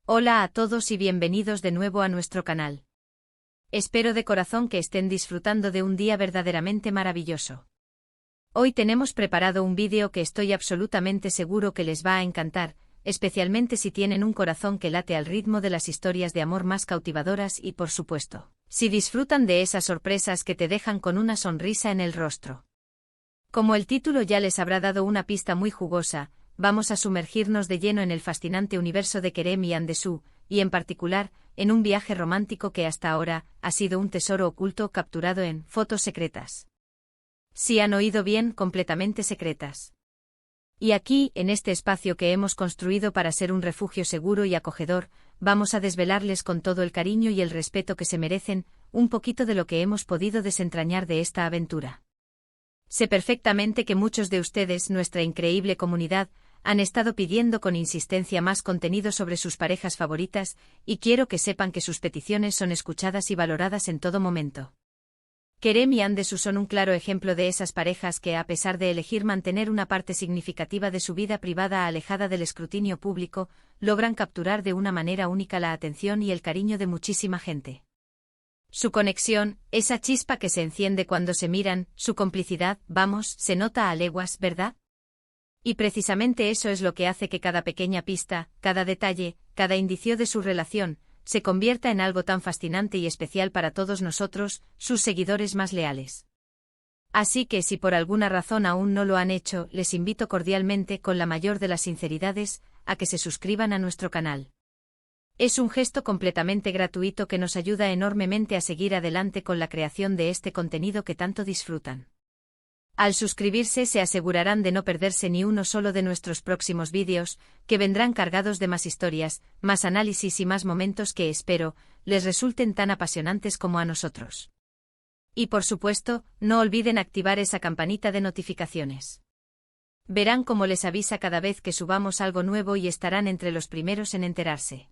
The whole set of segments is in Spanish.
Hola a todos y bienvenidos de nuevo a nuestro canal. Espero de corazón que estén disfrutando de un día verdaderamente maravilloso. Hoy tenemos preparado un vídeo que estoy absolutamente seguro que les va a encantar, especialmente si tienen un corazón que late al ritmo de las historias de amor más cautivadoras y, por supuesto, si disfrutan de esas sorpresas que te dejan con una sonrisa en el rostro. Como el título ya les habrá dado una pista muy jugosa, vamos a sumergirnos de lleno en el fascinante universo de Kerem y Andesu, y en particular, en un viaje romántico que hasta ahora ha sido un tesoro oculto capturado en fotos secretas. Si han oído bien, completamente secretas. Y aquí, en este espacio que hemos construido para ser un refugio seguro y acogedor, vamos a desvelarles con todo el cariño y el respeto que se merecen, un poquito de lo que hemos podido desentrañar de esta aventura. Sé perfectamente que muchos de ustedes, nuestra increíble comunidad, han estado pidiendo con insistencia más contenido sobre sus parejas favoritas, y quiero que sepan que sus peticiones son escuchadas y valoradas en todo momento. Kerem y Andesu son un claro ejemplo de esas parejas que, a pesar de elegir mantener una parte significativa de su vida privada alejada del escrutinio público, logran capturar de una manera única la atención y el cariño de muchísima gente. Su conexión, esa chispa que se enciende cuando se miran, su complicidad, vamos, se nota a leguas, ¿verdad? Y precisamente eso es lo que hace que cada pequeña pista, cada detalle, cada indicio de su relación, se convierta en algo tan fascinante y especial para todos nosotros, sus seguidores más leales. Así que si por alguna razón aún no lo han hecho, les invito cordialmente, con la mayor de las sinceridades, a que se suscriban a nuestro canal. Es un gesto completamente gratuito que nos ayuda enormemente a seguir adelante con la creación de este contenido que tanto disfrutan. Al suscribirse se asegurarán de no perderse ni uno solo de nuestros próximos vídeos, que vendrán cargados de más historias, más análisis y más momentos que espero les resulten tan apasionantes como a nosotros. Y por supuesto, no olviden activar esa campanita de notificaciones. Verán cómo les avisa cada vez que subamos algo nuevo y estarán entre los primeros en enterarse.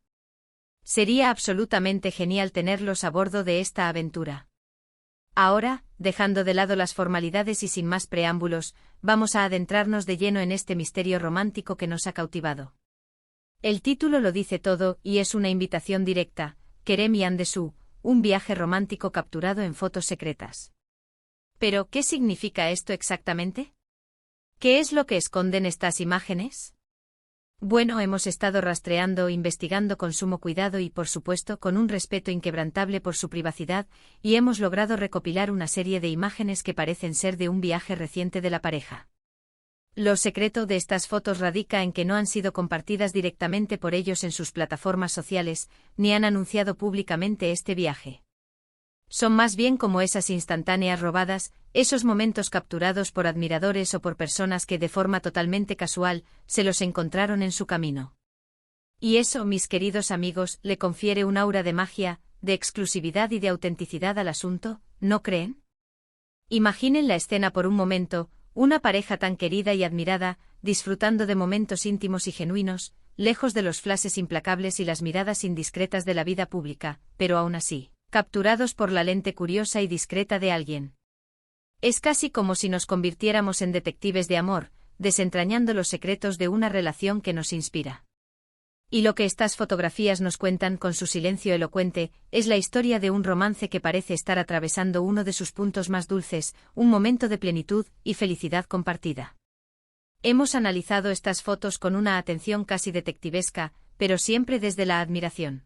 Sería absolutamente genial tenerlos a bordo de esta aventura. Ahora, dejando de lado las formalidades y sin más preámbulos, vamos a adentrarnos de lleno en este misterio romántico que nos ha cautivado. El título lo dice todo, y es una invitación directa: Kerem y Andesu, un viaje romántico capturado en fotos secretas. Pero, ¿qué significa esto exactamente? ¿Qué es lo que esconden estas imágenes? Bueno, hemos estado rastreando, investigando con sumo cuidado y, por supuesto, con un respeto inquebrantable por su privacidad, y hemos logrado recopilar una serie de imágenes que parecen ser de un viaje reciente de la pareja. Lo secreto de estas fotos radica en que no han sido compartidas directamente por ellos en sus plataformas sociales, ni han anunciado públicamente este viaje. Son más bien como esas instantáneas robadas, esos momentos capturados por admiradores o por personas que de forma totalmente casual se los encontraron en su camino. Y eso, mis queridos amigos, le confiere un aura de magia, de exclusividad y de autenticidad al asunto, ¿no creen? Imaginen la escena por un momento: una pareja tan querida y admirada, disfrutando de momentos íntimos y genuinos, lejos de los flashes implacables y las miradas indiscretas de la vida pública, pero aún así, capturados por la lente curiosa y discreta de alguien. Es casi como si nos convirtiéramos en detectives de amor, desentrañando los secretos de una relación que nos inspira. Y lo que estas fotografías nos cuentan con su silencio elocuente, es la historia de un romance que parece estar atravesando uno de sus puntos más dulces, un momento de plenitud y felicidad compartida. Hemos analizado estas fotos con una atención casi detectivesca, pero siempre desde la admiración.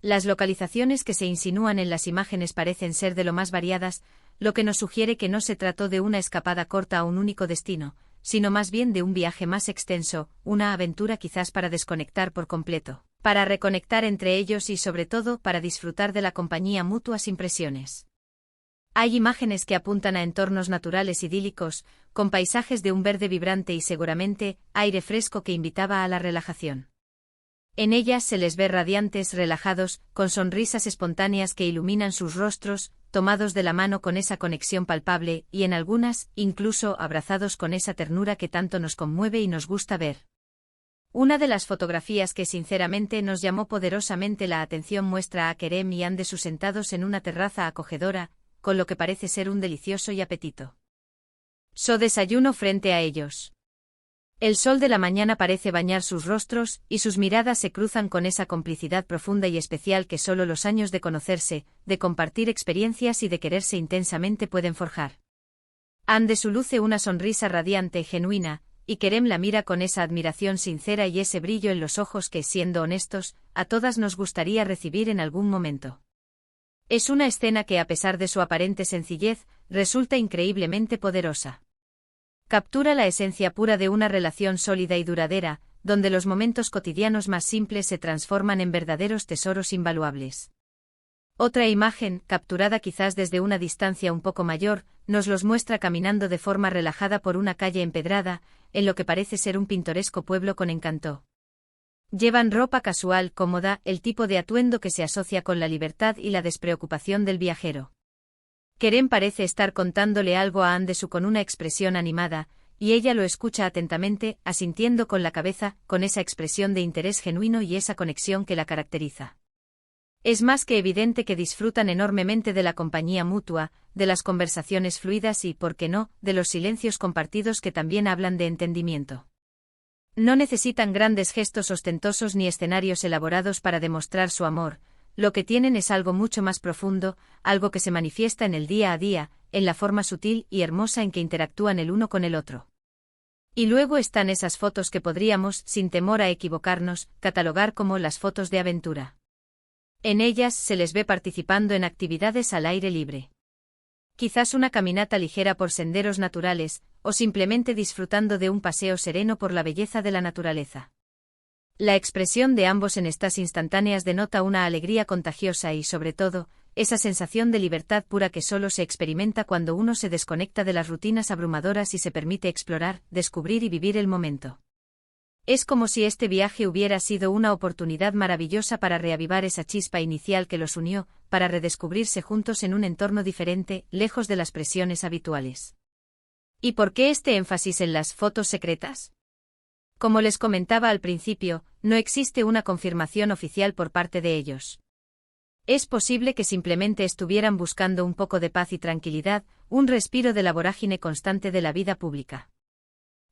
Las localizaciones que se insinúan en las imágenes parecen ser de lo más variadas, lo que nos sugiere que no se trató de una escapada corta a un único destino, sino más bien de un viaje más extenso, una aventura quizás para desconectar por completo, para reconectar entre ellos y sobre todo para disfrutar de la compañía mutua sin presiones. Hay imágenes que apuntan a entornos naturales idílicos, con paisajes de un verde vibrante y seguramente aire fresco que invitaba a la relajación. En ellas se les ve radiantes, relajados, con sonrisas espontáneas que iluminan sus rostros, tomados de la mano con esa conexión palpable, y en algunas, incluso abrazados con esa ternura que tanto nos conmueve y nos gusta ver. Una de las fotografías que sinceramente nos llamó poderosamente la atención muestra a Kerem y Andesu sentados en una terraza acogedora, con lo que parece ser un delicioso y apetito. So desayuno frente a ellos. El sol de la mañana parece bañar sus rostros, y sus miradas se cruzan con esa complicidad profunda y especial que solo los años de conocerse, de compartir experiencias y de quererse intensamente pueden forjar. Andesu luce una sonrisa radiante, genuina, y Kerem la mira con esa admiración sincera y ese brillo en los ojos que, siendo honestos, a todas nos gustaría recibir en algún momento. Es una escena que, a pesar de su aparente sencillez, resulta increíblemente poderosa. Captura la esencia pura de una relación sólida y duradera, donde los momentos cotidianos más simples se transforman en verdaderos tesoros invaluables. Otra imagen, capturada quizás desde una distancia un poco mayor, nos los muestra caminando de forma relajada por una calle empedrada, en lo que parece ser un pintoresco pueblo con encanto. Llevan ropa casual, cómoda, el tipo de atuendo que se asocia con la libertad y la despreocupación del viajero. Kerem parece estar contándole algo a Andesu con una expresión animada, y ella lo escucha atentamente, asintiendo con la cabeza, con esa expresión de interés genuino y esa conexión que la caracteriza. Es más que evidente que disfrutan enormemente de la compañía mutua, de las conversaciones fluidas y, por qué no, de los silencios compartidos que también hablan de entendimiento. No necesitan grandes gestos ostentosos ni escenarios elaborados para demostrar su amor. Lo que tienen es algo mucho más profundo, algo que se manifiesta en el día a día, en la forma sutil y hermosa en que interactúan el uno con el otro. Y luego están esas fotos que podríamos, sin temor a equivocarnos, catalogar como las fotos de aventura. En ellas se les ve participando en actividades al aire libre. Quizás una caminata ligera por senderos naturales, o simplemente disfrutando de un paseo sereno por la belleza de la naturaleza. La expresión de ambos en estas instantáneas denota una alegría contagiosa y, sobre todo, esa sensación de libertad pura que solo se experimenta cuando uno se desconecta de las rutinas abrumadoras y se permite explorar, descubrir y vivir el momento. Es como si este viaje hubiera sido una oportunidad maravillosa para reavivar esa chispa inicial que los unió, para redescubrirse juntos en un entorno diferente, lejos de las presiones habituales. ¿Y por qué este énfasis en las fotos secretas? Como les comentaba al principio, no existe una confirmación oficial por parte de ellos. Es posible que simplemente estuvieran buscando un poco de paz y tranquilidad, un respiro de la vorágine constante de la vida pública.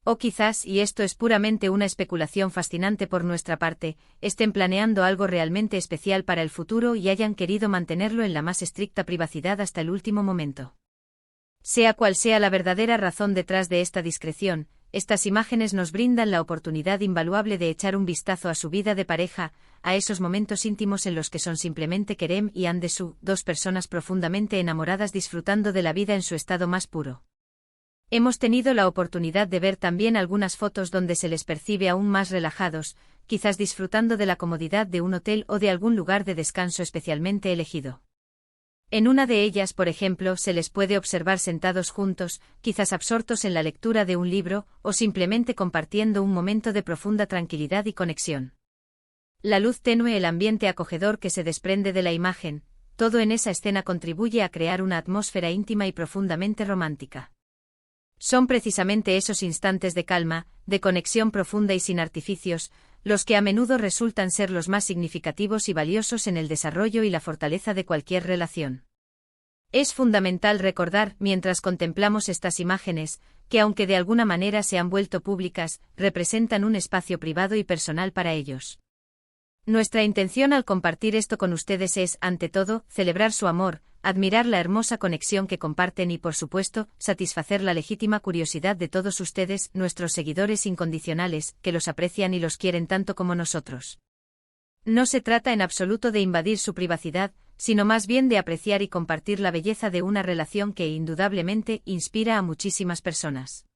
O quizás, y esto es puramente una especulación fascinante por nuestra parte, estén planeando algo realmente especial para el futuro y hayan querido mantenerlo en la más estricta privacidad hasta el último momento. Sea cual sea la verdadera razón detrás de esta discreción, estas imágenes nos brindan la oportunidad invaluable de echar un vistazo a su vida de pareja, a esos momentos íntimos en los que son simplemente Kerem y Andesu, dos personas profundamente enamoradas disfrutando de la vida en su estado más puro. Hemos tenido la oportunidad de ver también algunas fotos donde se les percibe aún más relajados, quizás disfrutando de la comodidad de un hotel o de algún lugar de descanso especialmente elegido. En una de ellas, por ejemplo, se les puede observar sentados juntos, quizás absortos en la lectura de un libro, o simplemente compartiendo un momento de profunda tranquilidad y conexión. La luz tenue, el ambiente acogedor que se desprende de la imagen, todo en esa escena contribuye a crear una atmósfera íntima y profundamente romántica. Son precisamente esos instantes de calma, de conexión profunda y sin artificios, los que a menudo resultan ser los más significativos y valiosos en el desarrollo y la fortaleza de cualquier relación. Es fundamental recordar, mientras contemplamos estas imágenes, que aunque de alguna manera se han vuelto públicas, representan un espacio privado y personal para ellos. Nuestra intención al compartir esto con ustedes es, ante todo, celebrar su amor, admirar la hermosa conexión que comparten y, por supuesto, satisfacer la legítima curiosidad de todos ustedes, nuestros seguidores incondicionales, que los aprecian y los quieren tanto como nosotros. No se trata en absoluto de invadir su privacidad, sino más bien de apreciar y compartir la belleza de una relación que indudablemente inspira a muchísimas personas.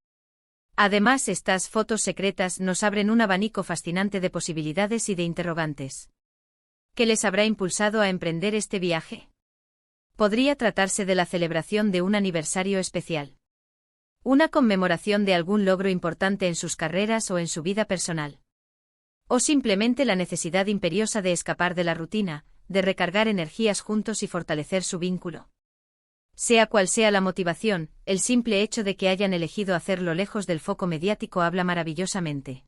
Además, estas fotos secretas nos abren un abanico fascinante de posibilidades y de interrogantes. ¿Qué les habrá impulsado a emprender este viaje? Podría tratarse de la celebración de un aniversario especial. Una conmemoración de algún logro importante en sus carreras o en su vida personal. O simplemente la necesidad imperiosa de escapar de la rutina, de recargar energías juntos y fortalecer su vínculo. Sea cual sea la motivación, el simple hecho de que hayan elegido hacerlo lejos del foco mediático habla maravillosamente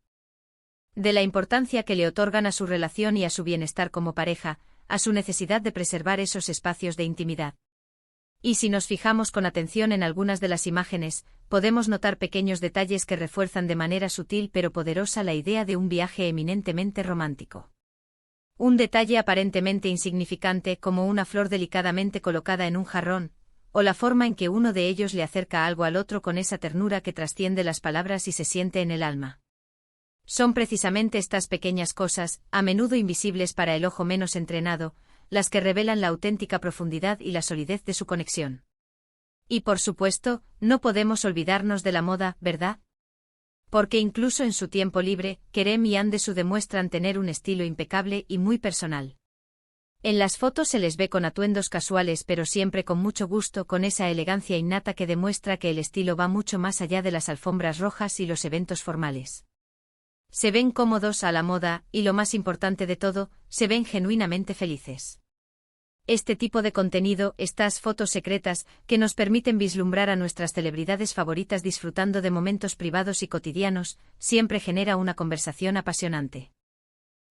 de la importancia que le otorgan a su relación y a su bienestar como pareja, a su necesidad de preservar esos espacios de intimidad. Y si nos fijamos con atención en algunas de las imágenes, podemos notar pequeños detalles que refuerzan de manera sutil pero poderosa la idea de un viaje eminentemente romántico. Un detalle aparentemente insignificante como una flor delicadamente colocada en un jarrón, o la forma en que uno de ellos le acerca algo al otro con esa ternura que trasciende las palabras y se siente en el alma. Son precisamente estas pequeñas cosas, a menudo invisibles para el ojo menos entrenado, las que revelan la auténtica profundidad y la solidez de su conexión. Y por supuesto, no podemos olvidarnos de la moda, ¿verdad? Porque incluso en su tiempo libre, Kerem y Andesu demuestran tener un estilo impecable y muy personal. En las fotos se les ve con atuendos casuales pero siempre con mucho gusto, con esa elegancia innata que demuestra que el estilo va mucho más allá de las alfombras rojas y los eventos formales. Se ven cómodos a la moda, y lo más importante de todo, se ven genuinamente felices. Este tipo de contenido, estas fotos secretas, que nos permiten vislumbrar a nuestras celebridades favoritas disfrutando de momentos privados y cotidianos, siempre genera una conversación apasionante.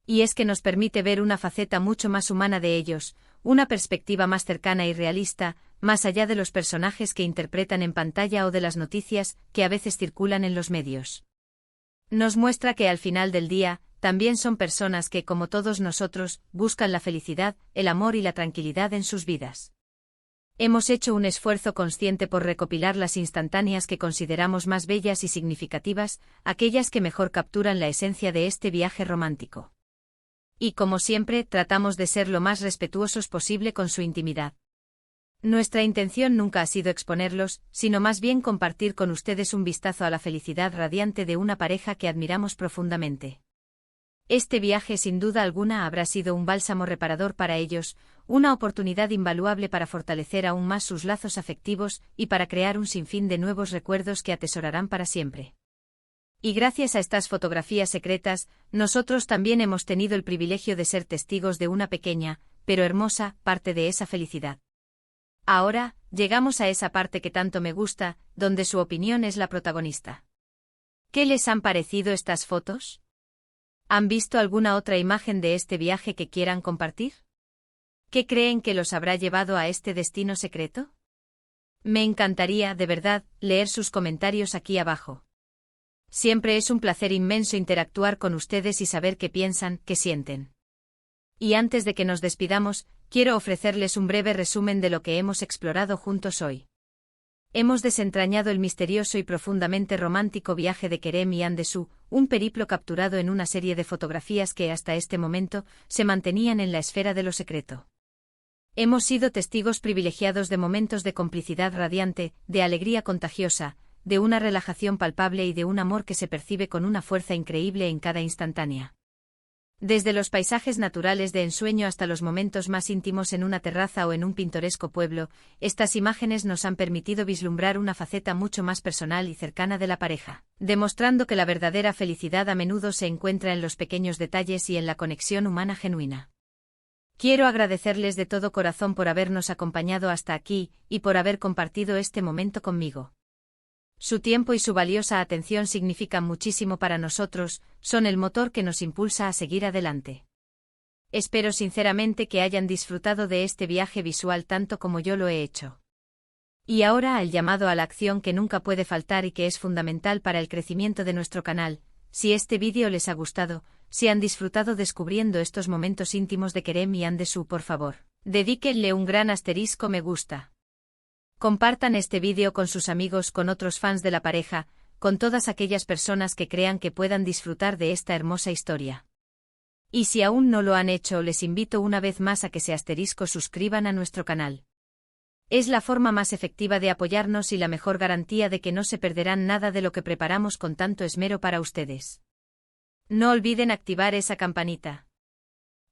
Y es que nos permite ver una faceta mucho más humana de ellos, una perspectiva más cercana y realista, más allá de los personajes que interpretan en pantalla o de las noticias que a veces circulan en los medios. Nos muestra que al final del día, también son personas que, como todos nosotros, buscan la felicidad, el amor y la tranquilidad en sus vidas. Hemos hecho un esfuerzo consciente por recopilar las instantáneas que consideramos más bellas y significativas, aquellas que mejor capturan la esencia de este viaje romántico. Y como siempre, tratamos de ser lo más respetuosos posible con su intimidad. Nuestra intención nunca ha sido exponerlos, sino más bien compartir con ustedes un vistazo a la felicidad radiante de una pareja que admiramos profundamente. Este viaje sin duda alguna habrá sido un bálsamo reparador para ellos, una oportunidad invaluable para fortalecer aún más sus lazos afectivos y para crear un sinfín de nuevos recuerdos que atesorarán para siempre. Y gracias a estas fotografías secretas, nosotros también hemos tenido el privilegio de ser testigos de una pequeña, pero hermosa, parte de esa felicidad. Ahora, llegamos a esa parte que tanto me gusta, donde su opinión es la protagonista. ¿Qué les han parecido estas fotos? ¿Han visto alguna otra imagen de este viaje que quieran compartir? ¿Qué creen que los habrá llevado a este destino secreto? Me encantaría, de verdad, leer sus comentarios aquí abajo. Siempre es un placer inmenso interactuar con ustedes y saber qué piensan, qué sienten. Y antes de que nos despidamos, quiero ofrecerles un breve resumen de lo que hemos explorado juntos hoy. Hemos desentrañado el misterioso y profundamente romántico viaje de Kerem y Andesu, un periplo capturado en una serie de fotografías que hasta este momento se mantenían en la esfera de lo secreto. Hemos sido testigos privilegiados de momentos de complicidad radiante, de alegría contagiosa, de una relajación palpable y de un amor que se percibe con una fuerza increíble en cada instantánea. Desde los paisajes naturales de ensueño hasta los momentos más íntimos en una terraza o en un pintoresco pueblo, estas imágenes nos han permitido vislumbrar una faceta mucho más personal y cercana de la pareja, demostrando que la verdadera felicidad a menudo se encuentra en los pequeños detalles y en la conexión humana genuina. Quiero agradecerles de todo corazón por habernos acompañado hasta aquí, y por haber compartido este momento conmigo. Su tiempo y su valiosa atención significan muchísimo para nosotros, son el motor que nos impulsa a seguir adelante. Espero sinceramente que hayan disfrutado de este viaje visual tanto como yo lo he hecho. Y ahora el llamado a la acción que nunca puede faltar y que es fundamental para el crecimiento de nuestro canal. Si este vídeo les ha gustado, si han disfrutado descubriendo estos momentos íntimos de Kerem y Andesu, por favor, dedíquenle un gran asterisco me gusta. Compartan este vídeo con sus amigos, con otros fans de la pareja, con todas aquellas personas que crean que puedan disfrutar de esta hermosa historia. Y si aún no lo han hecho, les invito una vez más a que se suscriban a nuestro canal. Es la forma más efectiva de apoyarnos y la mejor garantía de que no se perderán nada de lo que preparamos con tanto esmero para ustedes. No olviden activar esa campanita.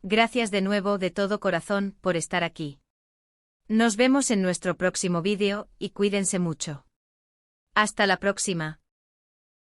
Gracias de nuevo de todo corazón por estar aquí. Nos vemos en nuestro próximo vídeo, y cuídense mucho. Hasta la próxima.